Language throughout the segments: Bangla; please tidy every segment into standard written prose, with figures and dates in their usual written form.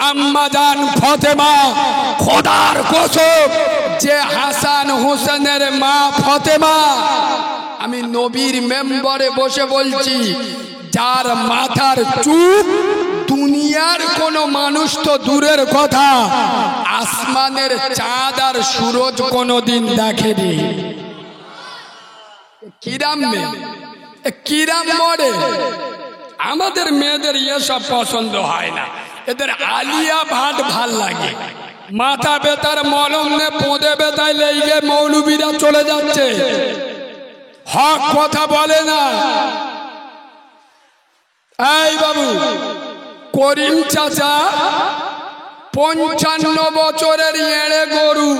আম্মা জান ফাতেমা, খোদার কসম যে হাসান হোসেনের মা ফাতেমা, আমি নবীর মেম্বরে বসে বলছি, যার মাথার চুপ দুনিয়ার কোন মানুষ তো দূরের কথা, আসমানের চাঁদ আর সূরজ কোনদিন দেখেনি। কিরাম মেয়ে, কিরাম মরে। আমাদের মেয়েদের এসব পছন্দ হয় না, এদের আলিয়া ভাট ভাল লাগে। মাথা বেতার মলম নে পোঁদে বেতায় লেগে মৌলবীরা চলে যাচ্ছে, হক কথা বলে না। এই বাবু করিম চাচা 55 বছরের এড়ে গরু,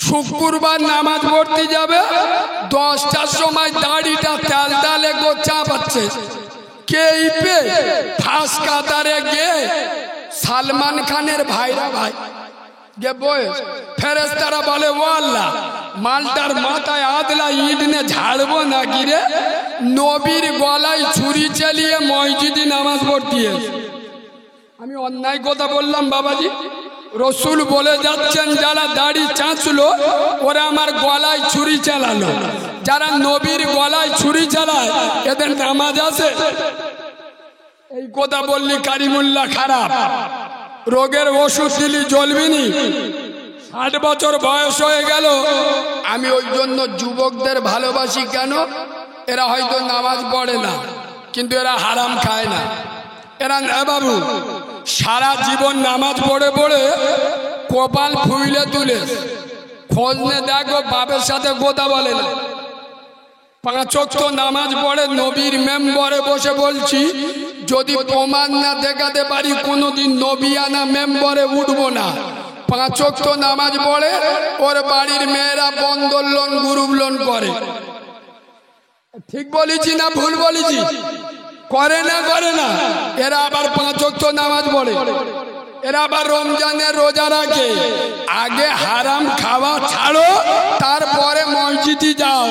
শুক্রবার নামাজ পড়তে যাবে, 10টার সময় দাড়িটা তেল তালে গোচা পাচ্ছে, কেইপে ফাঁস কাতারে গিয়ে সালমান খানের ভাইরা ভাই গে বয়স ফেরেশতারা বলে, ও আল্লাহ, মালটার মাথায় আদলা ইট নে ঝাড়বো না গিরে, নবীর গলায় ছুরি চালিয়ে মসজিদে নামাজ পড়তে। আমি অন্যায় কথা বললাম বাবাজি? রসুল বলে যাচ্ছেন যারা দাড়ি চাঁচলো ওরা আমার গলায় ছুরি চালালো, যারা নবীর গলায় ছুরি চালায় এদের নামাজ আছে? এই কথা বললি কারিমুল্লাহ খারাপ, রোগের ওষুধ দিলি জ্বলবিনি। 60 বছর বয়স হয়ে গেল। আমি ওই জন্য যুবকদের ভালোবাসি। কেন? এরা হয়তো নামাজ পড়ে না, কিন্তু এরা হারাম খায় না। এরা না বাবু, সারা জীবন নামাজ পড়ে পড়ে কপাল ফুইলে তুলে খোঁজ নে দেখো, বাপের সাথে কথা বলে না। 5 ওয়াক্ত নামাজ পড়ে, নবীর মেম্বরে বসে বলছি, যদি প্রমাণ না দেখাতে পারি কোনোদিন নবিয়ানা মেম্বরে উঠবো না। 5 ওয়াক্ত নামাজ পড়ে, ওর বাড়ির মেয়েরা বন্ধন লোন গ্রুপ লোন করে। ঠিক বলেছি না ভুল বলেছি? করে না করে না? এরা আবার 5 ওয়াক্ত নামাজ পড়ে, এরা আবার রমজানের রোজা রাখে। আগে হারাম খাওয়া ছাড়ো, তারপরে মসজিদে যাও।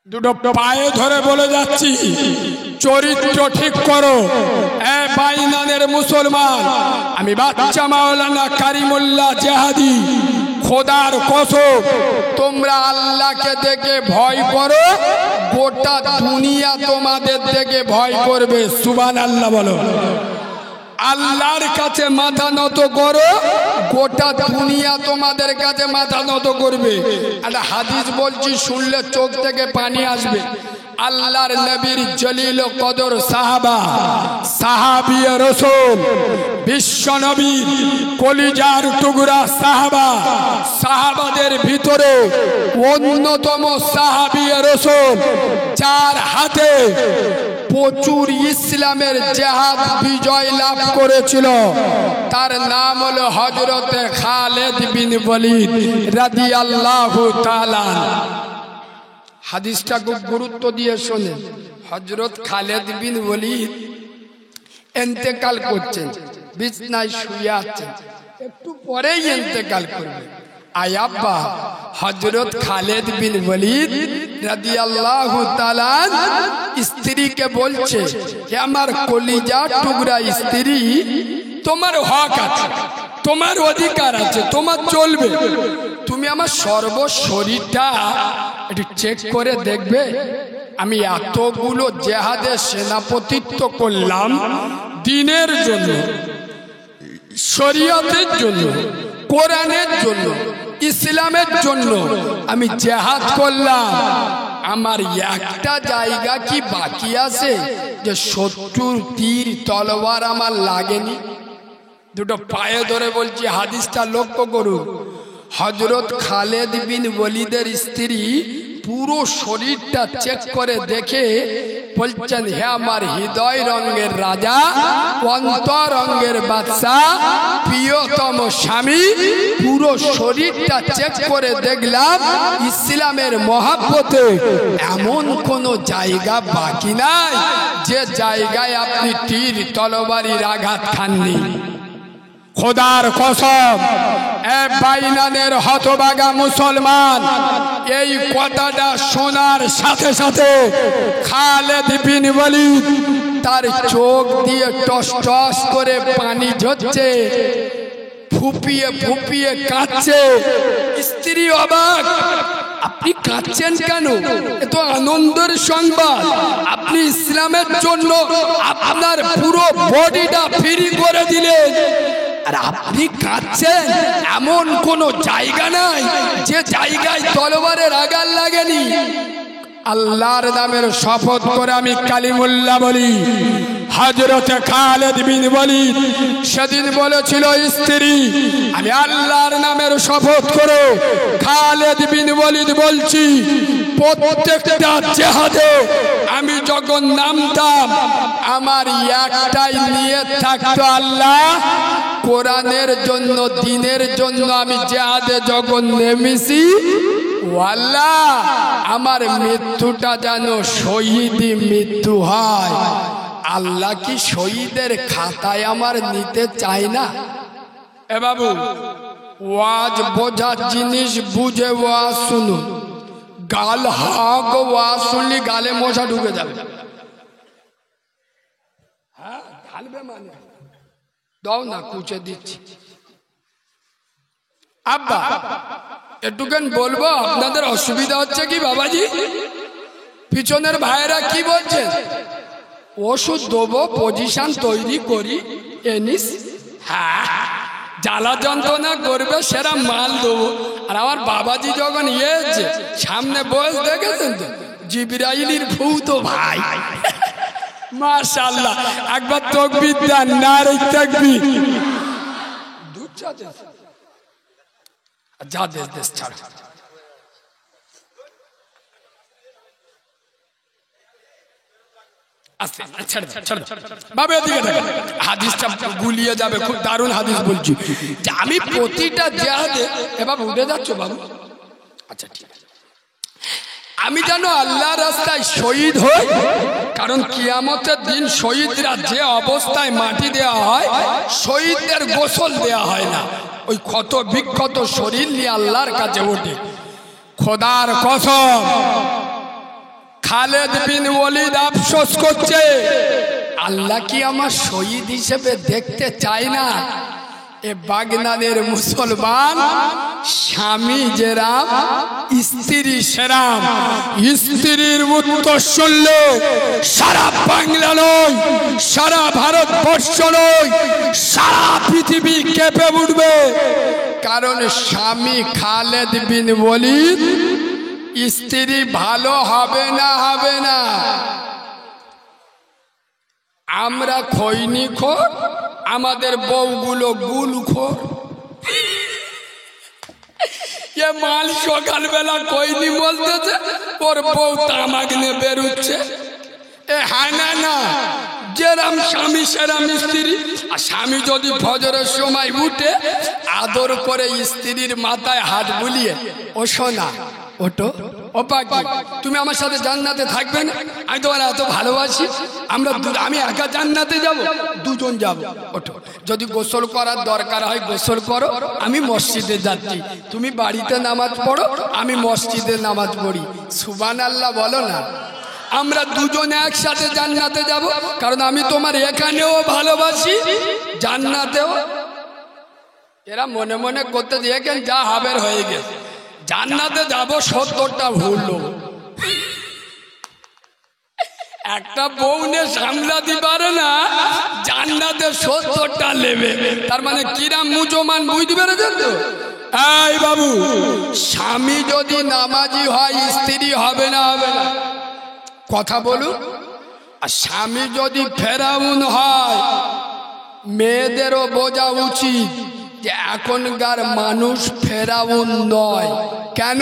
দুটো পায়ে ধরে বলে যাচ্ছি, চরিত্র ঠিক করো। এ বাইনানের মুসলমান, আমি বাচ্চা মাওলানা কারিমুল্লাহ জেহাদি, খোদার কসম তোমরা আল্লাহকে দেখে ভয় করো, গোটা দুনিয়া তোমাদের দেখে ভয় করবে। সুবহানাল্লাহ বলো। আল্লাহর কাছে মাথা নত করো, গোটা দুনিয়া তোমাদের কাছে মাথা নত করবে। একটা হাদিস বলছি, শুনলে চোখ থেকে পানি আসবে। আল্লাহর নবীর জলিল কদর সাহাবা, সাহাবিয়ে রাসূল, বিশ্ব নবীর কলিজার টুকরা সাহাবা, সাহাবাদের ভিতরে অন্যতম সাহাবিয়ে রাসূল, যার হাতে প্রচুর ইসলামের জিহাদ বিজয় লাভ করেছিল, তার নাম হলো হযরতে খালিদ বিন ওয়ালিদ রাদিয়াল্লাহু তাআলা। হাদিসটা খুব গুরুত্ব দিয়ে শোনেন। হযরত খালিদ বিন ওয়ালিদ ইন্তেকাল করছেন, বিছনায় শুয়ে আছেন, একটু পরেই ইন্তেকাল করবে। আয়াব্বা হযরত খালিদ বিন ওয়ালিদ রাদিয়াল্লাহু তাআলা স্ত্রীকে বলছে, হে আমার কলিজার টুকরা স্ত্রী, তোমার হক আছে, তোমার অধিকার আছে, তোমার চলবে। তুমি আমার সর্ব শরীরটা একটু চেক করে দেখবে। আমি এতগুলো জেহাদে সেনাপতিত্ব করলাম দ্বীনের জন্য, শরীয়তের জন্য, কোরআনের জন্য, ইসলামের জন্য আমি জেহাদ করলাম। আমার একটা জায়গা কি বাকি আছে যে 70 তীর তলোয়ার আমার লাগেনি? দুটো পায়ে ধরে বলছি, হাদিসটা লক্ষ্য করুন। হযরত খালিদ বিন ওয়ালিদের স্ত্রী পুরো শরীরটা চেক করে দেখে বলছেন, হে আমার হৃদয় রঙের রাজা, অন্তর রঙের বাদশা, প্রিয়তম স্বামী, পুরো শরীরটা চেক করে দেখলাম ইসলামের মহব্বতে এমন কোন জায়গা বাকি নাই যে জায়গায় আপনি তীর তলোয়ারির আঘাত খাননি। খোদার কসম, এ বাইনানের হতভাগা মুসলমান, এই কথাটা শোনার সাথে সাথে খালিদ বিন ওয়ালিদ তার চোখ দিয়ে টস টস করে পানি ঝরছে, ফুপিয়ে ফুপিয়ে কাঁদছে। স্ত্রী অবাক, আপনি কাঁদছেন কেন? এ তো আনন্দের সংবাদ, আপনি ইসলামের জন্য আপনার পুরো বডিটা ফ্রি করে দিলেন, আর আপনি কাঁদছেন? এমন কোন জায়গা নাই যে জায়গায় তলোয়ারের আঘাত লাগেনি। আল্লাহর নামের শপথ করে আমি কালিমুল্লাহ বলি, হযরত খালিদ বিন ওয়ালিদ সেদিন বলেছিল, স্ত্রী আমি আল্লাহর নামের শপথ করে খালিদ বিন ওয়ালিদ বলছি, প্রত্যেকটা জিহাদে আমি যখন নামতাম আমার একটাই নিয়ত থাকতো, আল্লাহ কোরআনের জন্য, দ্বীনের জন্য আমি জিহাদে যখন নেমেছি, আল্লাহ আমার মৃত্যুটা যেন শহীদি মৃত্যু হয়। আল্লাহ কি শহীদের খাতায় আমার নিতে চায় না? এ বাবু, ওয়াজ বোঝার জিনিস বুঝে ওয়াজ শুনুন। গাল হাগ ওয়াজ শুনলি গালে মশা ঢুকে যাবে। হ্যাঁ ঢালবে মানে দাও না, কুচে দিচ্ছি। আব্বা একটুখান বলবো, আপনাদের অসুবিধা হচ্ছে কি বাবাজি? পিছনের ভাইরা কি বলছেন? ওষুধ দেবো, পজিশন তৈরি করি এনিস, হ্যাঁ জ্বালা যন্ত্রণা করবে সেরা মাল দেবো। আর আমার বাবাজি যখন ইয়েছে সামনে বয়স দেখেছেন তো, জিবরাইলের ভূত ভাই, মাশাআল্লাহ। একবার তাকবীর দেন, নারে তাকবীর। দুধ চাচা যা দেশ দেশ ছাড়। হাদিসটা গুলিয়ে যাবে, খুব দারুণ হাদিস বলছি। আমি প্রতিটা জিহাদে, এবার উঠে যাচ্ছ বাবু, আচ্ছা ঠিক আছে, আমি যেন আল্লাহর রাস্তায় শহীদ হই। কারণ কিয়ামতের দিন শহীদরা যে অবস্থায় মাটি দেওয়া হয়, শহীদদের গোসল দেওয়া হয় না, ওই ক্ষত বিক্ষত শরীর নিয়ে আল্লাহর কাছে ওঠে। খোদার কসম, খালিদ বিন ওয়ালিদ আফসোস করছে, আল্লাহ কি আমার শহীদ হিসেবে দেখতে চায় না? এ বাগনানের মুসলমান, স্বামী যেরাম স্ত্রী সেরাম। স্ত্রীর উত্তর শুনলে সারা বাংলা নয়, সারা ভারতবর্ষ নয়, সারা পৃথিবী কেঁপে উঠবে। কারণ স্বামী খালিদ বিন ওয়ালিদ, স্ত্রী ভালো হবে না, হবে না। আমরা খৈনিখোর, আমাদের বউগুলো গুলখোর। এ মাল সকালবেলা কইনি বলতেছে, ওর বউ তামাক নিয়ে বেরোচ্ছে। এ হ্যাঁ না না, যেরাম স্বামী সেরাম স্ত্রী। আর স্বামী যদি ফজরের সময় উঠে আদর করে স্ত্রীর মাথায় হাত বুলিয়ে, ও সোনা ওটো, ও পাখি তুমি আমার সাথে জান্নাতে থাকবে না, আমি তোমার এত ভালোবাসি, আমি একা জান্নাতে যাব, দুজন যাব, ওঠো। যদি গোসল করার দরকার হয় গোসল করো, আমি মসজিদে যাচ্ছি, তুমি বাড়িতে নামাজ পড়ো, আমি মসজিদে নামাজ পড়ি। সুবহানাল্লাহ বলো না। আমরা দুজনে একসাথে জান্নাতে যাব, কারণ আমি তোমার এখানেও ভালোবাসি, জান্নাতেও। এরা মনে মনে করতে দেখেন যা হাবের হয়ে গেছে, জান্নাতে যাব 70টা ভুল। একটা বউ নে সামলাতে পারে না, জান্নাতে 70টা নেবে। তার মানে কিরাম মুসলমান বুঝতে পেরেছেন তো? এই বাবু, স্বামী যদি নামাজি হয় স্ত্রী হবে না, হবে না? কথা বলুন। আর স্বামী যদি ফেরাউন হয়, মেয়েদেরও বোঝা উচিত যে এখনকার মানুষ ফেরাউন নয়। কেন?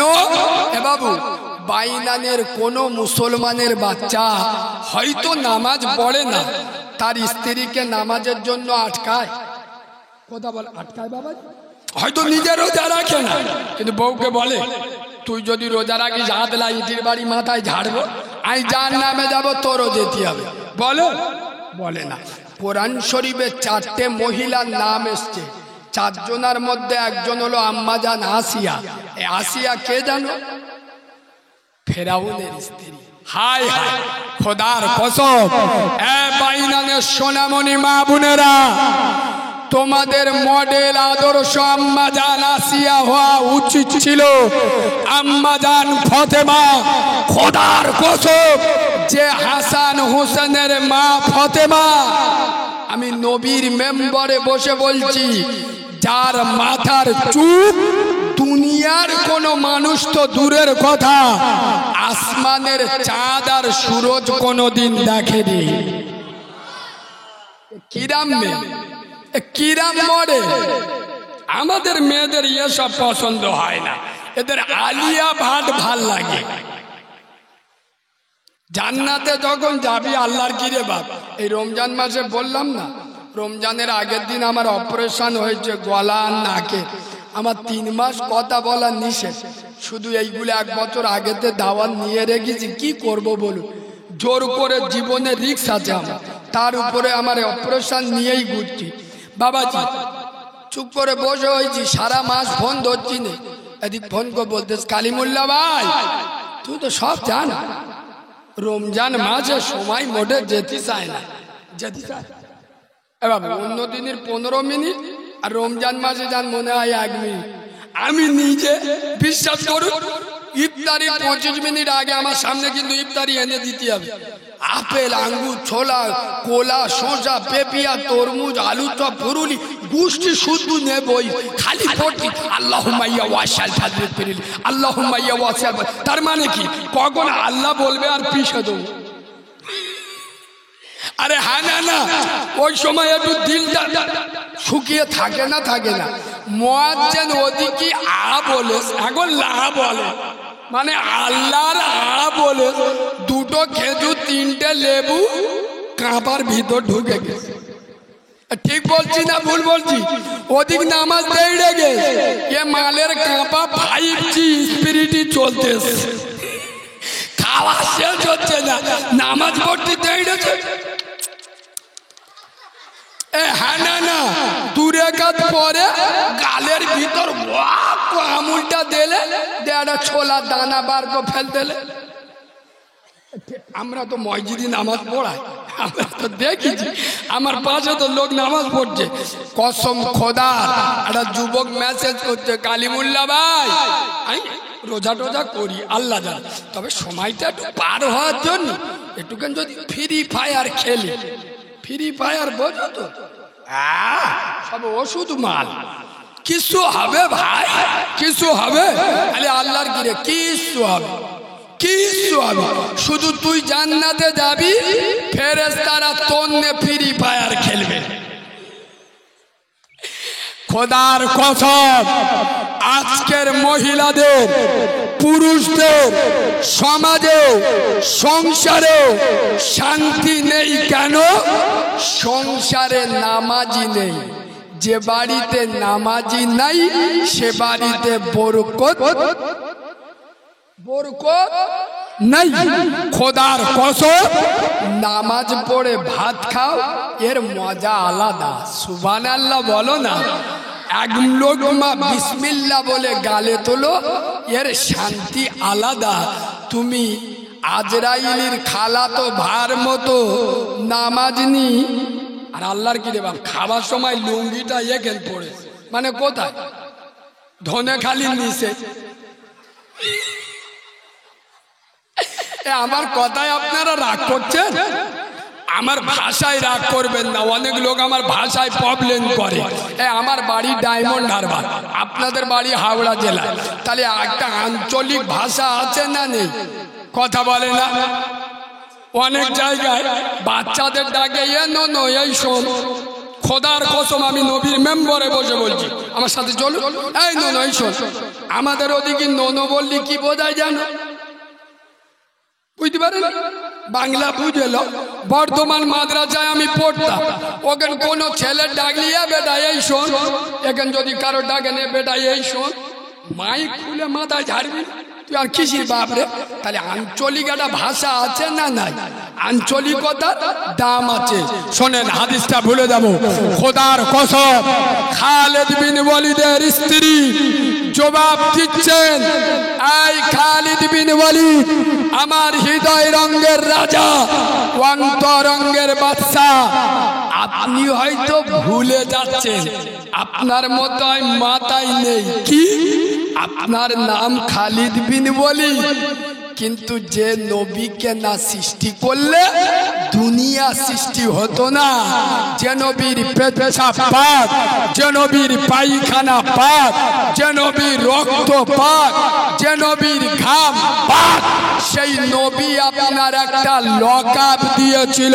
এ বাবু, বাইনানের কোন মুসলমানের বাচ্চা হয়তো নামাজ পড়ে না, তার স্ত্রীকে নামাজের জন্য আটকায়। কথা বল, আটকায় বাবা? হয়তো নিজের রোজা রাখে না, কিন্তু বউকে বলে তুই যদি রোজা রাখিস হাতলা ইটির বাড়ি মাথায় ঝাড়বো, আমি যার নামে যাব তোরও যেতে হবে। বলো? বলে না। কোরআন শরীফে 4টে মহিলার নাম এসছে, 4 জনের মধ্যে একজন হলো আম্মাজান আসিয়া। এই আসিয়া কে জানো? ফেরাউনের স্ত্রী। হায় হায় খোদার কসম, এ বাইনানের সোনামণি মা বোনেরা, তোমাদের মডেল আদর্শ আম্মা জান আসিয়া হওয়া উচিত ছিল, আম্মা জান ফাতেমা। খোদার কসম, যে হাসান হোসেনের মা ফাতেমা, আমি নবীর মেম্বরে বসে বলছি, যার মাথার চুপ দুনিয়ার কোন মানুষ তো দূরের কথা, আসমানের চাঁদ আর সূরজ কোনদিন দেখেনি। কিরাম মেয়ে, কিরাম মরে। আমাদের মেয়েদের এসব পছন্দ হয় না, এদের আলিয়া ভাট ভাল লাগে। জান্নাতে যখন যাবি আল্লাহর গিরে বাপ, এই রমজান মাসে বললাম না, রমজানের আগের দিন আমার অপারেশন হয়েছে গলা আর নাকে। আমার 3 মাস কথা বলা নিষেধ, শুধু এইগুলো 1 বছর আগেতে দাওয়াত নিয়ে রেখেছি। কি করব বলুন, জোর করে জীবনে রিস্ক আছে আমার, তার উপরে আমার অপারেশন নিয়েই ঘুরছি। বাবাজি চুপ করে বসে হয়েছি, সারা মাস ফোন ধরছি না। এদিক ফোন করে বলতে, কালিমুল্লাহ ভাই তুই তো সব জান, রমজান মাসে সময় মোটে যেতে চায় না, যেতে চায় এবার অন্য দিনের 15 মিনিট, আর রমজান মাসে যান মনে হয় 1 মিনিট। আমি নিজে বিশ্বাস করুন, ইফতারি 25 মিনিট আগে আমার সামনে কিন্তু ইফতারি এনে দিতে হবে। আপেল, আঙ্গুর, ছোলা, কোলা, শসা, পেপিয়া, তরমুজ, আলু চপ, ফুরুলি, গুষ্টি শুদ্ধ নেবই, খালি পড়ছি আল্লাহুম্মা ইয়া ওয়াসাল ফাজরে ফিরিল, আল্লাহুম্মা ইয়া ওয়াসাল। তার মানে কি, কখন আল্লাহ বলবে আর পিছে দেবো। আরে হ্যাঁ না না, ওই সময় একটু দিলটা শুকিয়ে থাকে না, থাকে না। মুয়াজ্জিন ওদিকে আ বলে, এখন লা বলে, মানে আল্লাহর আ বলে 2টো খেজুর 3টে লেবু কাঁপার ভিতর ঢুকে গেছে। ঠিক বলছি না ভুল বলছি? ওদিক নামাজ দেই রেগে এ মালের কাঁপা 5G স্পিরিটই চলতেছে, খাওয়া শেষ হচ্ছে না, নামাজ পড়তে দেই রেগে। হ্যাঁ না না, 2 রাকাত পরে গালের ভিতর আমুলটা দিলে একটা ছোলা দানা বার করে ফেল দিলে। আমরা তো মসজিদে নামাজ পড়াই, আমরা তো দেখেছি, আমার পাশে তো লোক নামাজ পড়ছে। কসম খোদা, একটা যুবক মেসেজ করছে, কালিমুল্লাহ ভাই আমি রোজা টোজা করি, আল্লাহ জানে, তবে সময়টা একটু পার হওয়ার জন্য একটুখানি যদি ফ্রি ফায়ার খেলি। ফ্রি ফায়ার বোঝো তো, সব ওষুধ মাল, কিছু হবে ভাই, কিছু হবে, আরে আল্লাহর গিরে কিছু হবে, কিছু হবে। শুধু তুই জান্নাতে যাবি, ফেরেশতারা তোর নে ফ্রি ফায়ার খেলবে। খোদার কসম, আজকের মহিলাদের, পুরুষদের সমাজে, সংসারে শান্তি নেই। কেন? সংসারে নামাজি নেই। যে বাড়িতে নামাজি নাই সে বাড়িতে বরকত নাই। খোদার কসম, নামাজ পড়ে ভাত খাও, এর মজা আলাদা। সুবহানাল্লাহ বলো না। এক লোকমা বিসমিল্লাহ বলে গালে তোলো, এর শান্তি আলাদা। তুমি আজরাইলের খালাতো ভার মতো নামাজ নি, আর আল্লাহর কি রে বাপ, খাবার সময় লুঙ্গিটা এখানে পড়ে, মানে কোথায়? ধনে খালি নিচে। আমার কথায় আপনারা রাগ করছেন? আমার ভাষায় রাগ করবেন না, অনেক লোক আমার ভাষায় প্রবলেম করে। আমার বাড়ি ডায়মন্ড হারবার, আপনাদের বাড়ি হাওড়া জেলা, তাহলে একটা আঞ্চলিক ভাষা আছে না নেই? কথা বলে না? অনেক জায়গায় বাচ্চাদের ডাকে এ নো এই শোন। খোদার কসম, আমি নবীর মেম্বরে বসে বলছি, আমার সাথে চলুন। এই নো এই শোন, আমাদের ওদিকে নো বললি কি বোঝায় জানো? বুঝতে পারেন? বাংলা বুঝলো। বর্ধমান মাদ্রাসায় আমি পড়তাম, ওখানে কোনো ছেলের ডাকলিয়া বেটা এই শোন, এখানে যদি কারো ডাকে নে বেটা এই শোন, মাইক খুলে মাথায় ঝাড়বি, তুই আর কিসির বাপ রে? তাহলে আঞ্চলিক একটা ভাষা আছে না নাই? আঞ্চলিকতার দাম আছে। শোনেন হাদিসটা ভুলে যাবো। খোদার কসম, খালিদ বিন ওয়ালিদের স্ত্রী জবাব দিচ্ছেন, এই খালিদ বিন ওয়ালিদ, আমার হৃদয় রঙের রাজা, অন্তরঙ্গের বাদশা, আপনি হয়তো ভুলে যাচ্ছেন, আপনার মতো মাথায় নেই কি আপনার নাম খালিদ বিন ওয়ালিদ, কিন্তু যে নবীকে না সৃষ্টি করলে দুনিয়া সৃষ্টি হতো না, যে নবীর পেশাব পাক, যে নবীর পায়খানা পাক, যে নবীর রক্ত পাক, যে নবীর ঘাম পাক, সেই নবী আপনার একটা লকাব দিয়েছিল,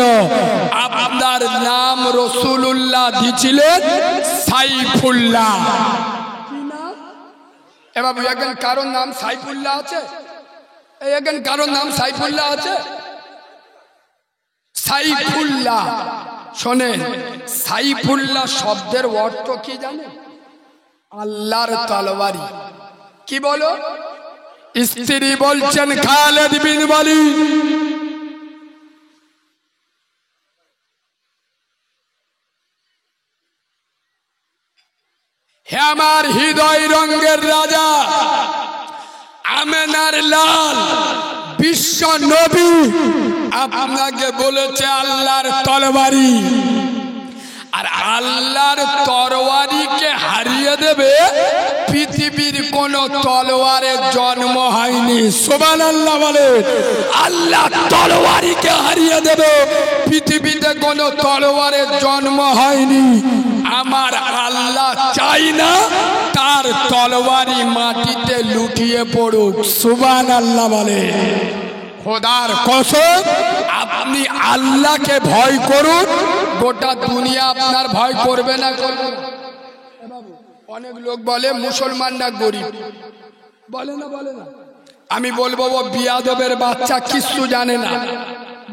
আপনার নাম রাসূলুল্লাহ দিয়েছিলেন সাইফুল্লাহ। এ বাবু, এখন কারোর নাম সাইফুল্লাহ আছে? এখন কারোর নাম সাইফুল্লাহ আছে? সাইফুল্লাহ, শোনেন, সাইফুল্লাহ শব্দের অর্থ কি জানেন? আল্লাহর তরবারি। কি বলো? স্ত্রী বলছেন খালিদ বিন ওয়ালিদ, হে আমার হৃদয় রঙের রাজা, আমেনার লাল, বিশ্ব নবী আপনাকে বলেছে আল্লাহর তরবারি, আর আল্লাহর তরবারিকে হারিয়ে দেবে পৃথিবীর কোন তলোয়ারের জন্ম হয়নি। সুবহানাল্লাহ বলে। আল্লাহ তরবারিকে হারিয়ে দেবে, পৃথিবীতে কোন তলোয়ারের জন্ম হয়নি। আমার আল্লাহ চাই না তার তরবারি মাটিতে লুটিয়ে পড়ুক। সুবহানাল্লাহ বলে। খোদার কসম, আপনি আল্লাহকে ভয় করুন, গোটা দুনিয়া আপনার ভয় করবে না। অনেক লোক বলে মুসলমানরা গরিব, বলে না বলে না। আমি বলবো ও বিয়াদবের বাচ্চা, কিচ্ছু জানে না।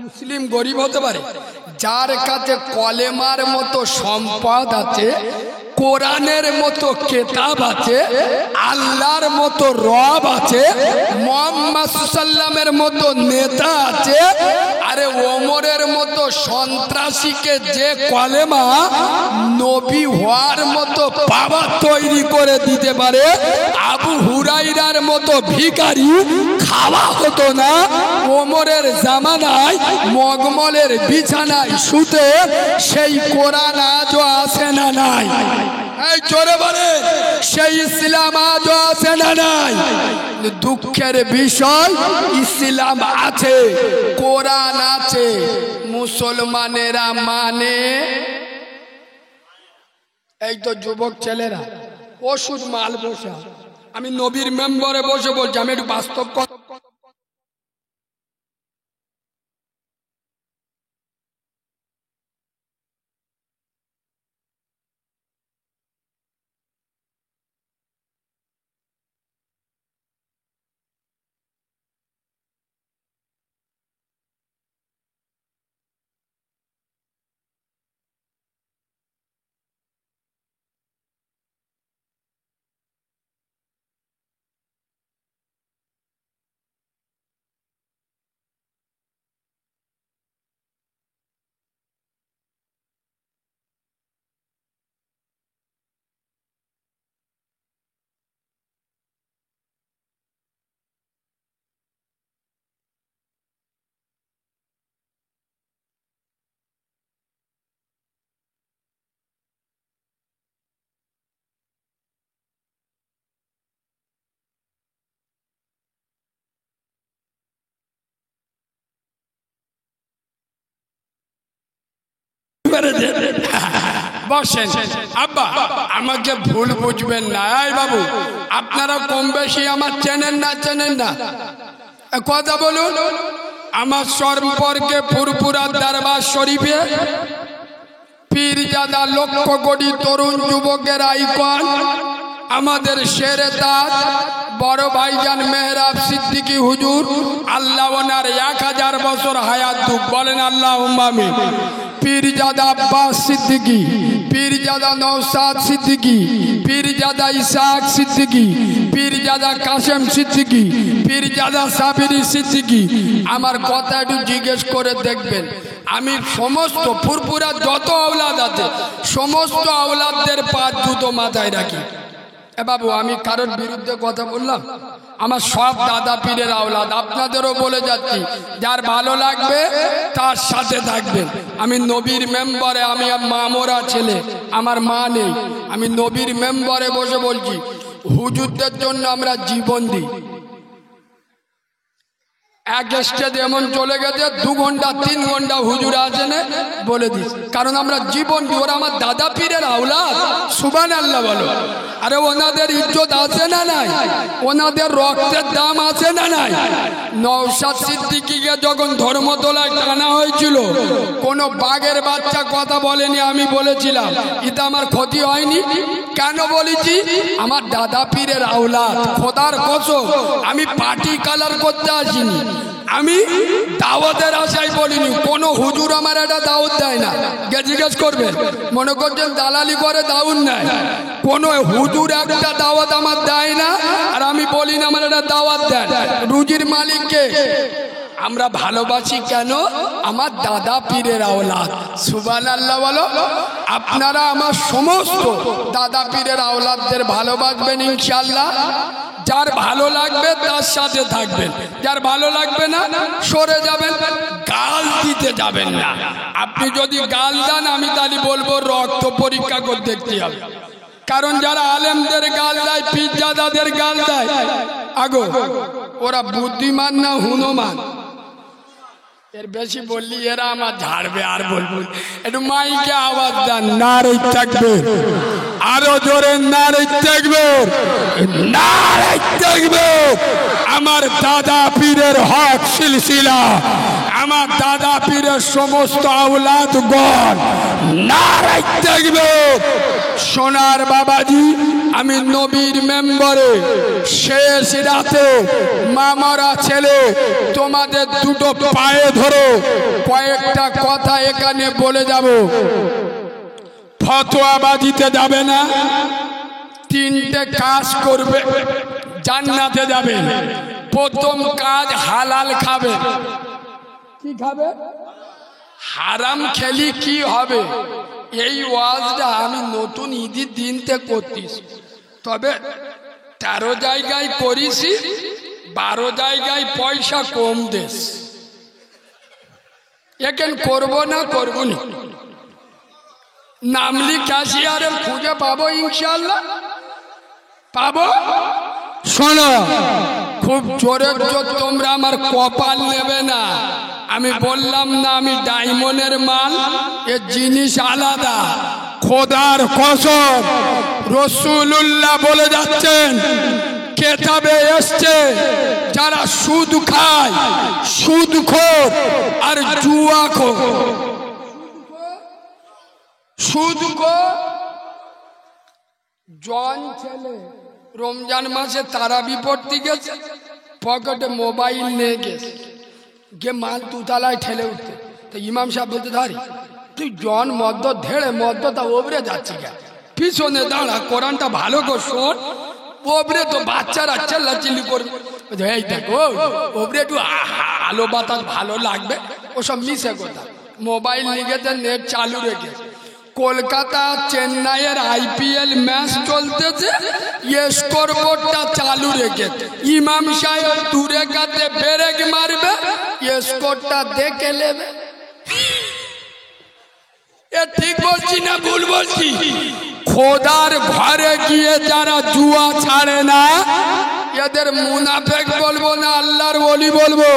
মুসলিম গরিব হতে পারে যার কাছে কলেমার মতো সম্পদ আছে, কোরআনের মতো কেতাব আছে, আল্লাহর মতো রব আছে, মুহাম্মদ সাল্লামের মতো নেতা আছে, আরে ওমরের মতো সন্ত্রাসীকে যে কলেমা নবী হওয়ার মতো বাবা তৈরি করে দিতে পারে, আবু হুরাইরার মতো ভিখারি খাওয়া হতো না ওমরের জামানায়, মগমলের বিছানায় শুতে, সেই কোরআন আজও আছে না নাই? এই জোরে বলে, সেই ইসলাম আজও আছে না নাই? দুঃখের বিষয়, ইসলাম আছে, কোরআন আছে, মুসলমানেরা মানে এই তো যুবক ছেলেরা ওষুধ মাল বসা। আমি নবীর মেম্বারে বসে বলছি, আমি একটু বাস্তব কথা। বসেন আব্বা, আমাকে ভুল বুঝবেন না। এই বাবু, আপনারা কম বেশি আমার চেনেন না? কথা বলুন। আমার সম্পর্কে ফুরফুরা দরবার শরীফে পীরজাদা লক্ষ কোটি তরুণ যুবকের আইকন, আমাদের শেরে তাজ বড় ভাইজান মেহরাব সিদ্দিকী হুজুর, আল্লাহ ওনার 1000 বছর হায়াত দুক, বলেন আল্লাহুম্মা আমিন। পীরজাদা আব্বাস সিদ্দিকী, পীরজাদা নওশাদ সিদ্দিকী, পীরজাদা ইসহাক সিদ্দিকী, পীরজাদা কাসেম সিদ্দিকী, পীরজাদা সাবিরি সিদ্দিকী। আমার কথা একটু জিজ্ঞেস করে দেখবেন। আমি সমস্ত ফুরফুরা যত আওলাদ আছে সমস্ত আওলাদদের পাঁচ জুতো মাথায় রাখি। এ বাবু, আমি কারোর বিরুদ্ধে কথা বললাম? আমার সব দাদা পীরের আওলাদ। আপনাদেরও বলে যাচ্ছি, যার ভালো লাগবে তার সাথে থাকবেন। আমি নবীর মেম্বারে, আমি মামরা ছেলে, আমার মা নেই, আমি নবীর মেম্বারে বসে বলছি, হুজুরদের জন্য আমরা জীবন দিই। এক স্টেজে এমন চলে গেছে 2 ঘন্টা 3 ঘন্টা হুজুর আসেন বলে দিস, কারণ আমরা জীবন দিই। ওরা আমার দাদা পীরের আওলাদ, সুবহানাল্লাহ বলো। আরে ওনাদের ইজ্জত আছে না নাই? ওনাদের রক্তের দাম আছে না নাই? নওশাদ সিদ্দিকীকে যখন ধর্মতলায় টানা হয়েছিল, কোন বাঘের বাচ্চা কথা বলেনি, আমি বলেছিলাম এটা আমার ক্ষতি হয়নি। কেন বলেছি? আমার দাদা পীরের আওলাদ। খোদার কসম, আমি পার্টি কালার করতে আসিনি, আমি দাওয়াতের আশায় বলিনি। কোন হুজুর আমার একটা দাওয়াত দেয় না, জিজ্ঞেস করবেন। মনে করছেন দালালি করে দাওয়াত নেয়? কোন হুজুর একটা দাওয়াত আমার দেয় না, আর আমি বলি না আমার একটা দাওয়াত দেন। রুজির মালিককে আমরা ভালোবাসি কেন? আমার দাদা পীরের আওলাদ। সুবহানাল্লাহ বলো। আপনারা আমার সমস্ত দাদা পীরের আওলাদদের ভালোবাসবেন ইনশাআল্লাহ। যার ভালো লাগবে তার সাথে থাকবেন, যার ভালো লাগবে না সরে যাবেন। গাল দিতে যাবেন না। আপনি যদি গাল দেন আমি তাহলে বলবো রক্ত পরীক্ষা করে দেখতে হবে। কারণ যারা আলেমদের গাল দেয়, পীরজাদাদের গাল দেয়, আগো ওরা বুদ্ধিমান না হুনমান? এর বেশি বললি এরা আমার ঝাড়বে। আর বলবো একটু মাইকে আওয়াজ দেন, নারে তাকবীর, আরো জোরে নারে তাকবীর, নারে তাকবীর। আমার দাদা পীরের হক সিলসিলা, আমার দাদা পীরের সমস্ত আওলাদগণ, নারে তাকবীর। সোনার বাবাজি, আমি নবীর মেম্বারে শেষ রাতে মামারা ছেলে তোমাদের দুটো পায়ে ধরো কয়েকটা কথা এখানে বলে যাব। ফতোয়াবাজিতে যাবে না, 3টে কাজ করবে, জান্নাতে যাবে। প্রথম কাজ, হালাল খাবে। কি খাবে? হারাম খেলি কি হবে? এই ওয়াজটা আমি নতুন ঈদের দিনতে করতিস, তবে 13 জায়গায় করিছি, 12 জায়গায় পয়সা কম দেশ। এখন করবো না, করবো না। নামলি ক্যাশিয়ারের খুঁজে পাবো ইনশাআল্লাহ, পাবো। শোনো, খুব জোরে জোর তোমরা আমার কপাল নেবে না। আমি বললাম না আমি ডায়মন্ডের মাল, এর জিনিস আলাদা। খোদার কসম, রাসূলুল্লাহ বলে যাচ্ছেন, কেতাবে এসছে, যারা সুদ খায়, সুদখোর আর জুয়াখোর, সুদখোর। জন ছেলে রমজান মাসে তারাবি পড়তে গেছে, পকেটে মোবাইল নিয়ে গেছে, গে মাল দুতলায় ঠেলে উঠতে। তো ইমাম সাহেব বলতে, ধারি তুই জন মদ্য ধেড়ে মদ্য তা ওবরে যাচ্ছি গে, পিছনে দাঁড়া, কোরআনটা ভালো করে শোন। ওবরে তো বাচ্চারা চিল্লাচিল্লি করবে, এই দেখো ওবরে একটু আলো বাতাস ভালো লাগবে, ওসব মিশে কথা। মোবাইল নিয়ে গেছে, নেট চালু রেখে। কলকাতা চেন্নাইয়ের IPL ম্যাচ চলতেছে, স্কোর বোর্ডটা চালু রেখে ইমাম সাহেব দূরে কাতে ব্রেক মারবে, স্কোরটা দেখে নেবে। এ ঠিক বলছি না ভুল বলছি? খোদার ঘরে গিয়ে যারা জুয়া ছাড়ে না, এদের মুনাফেক বলবো না, আল্লাহর ওলি বলবো।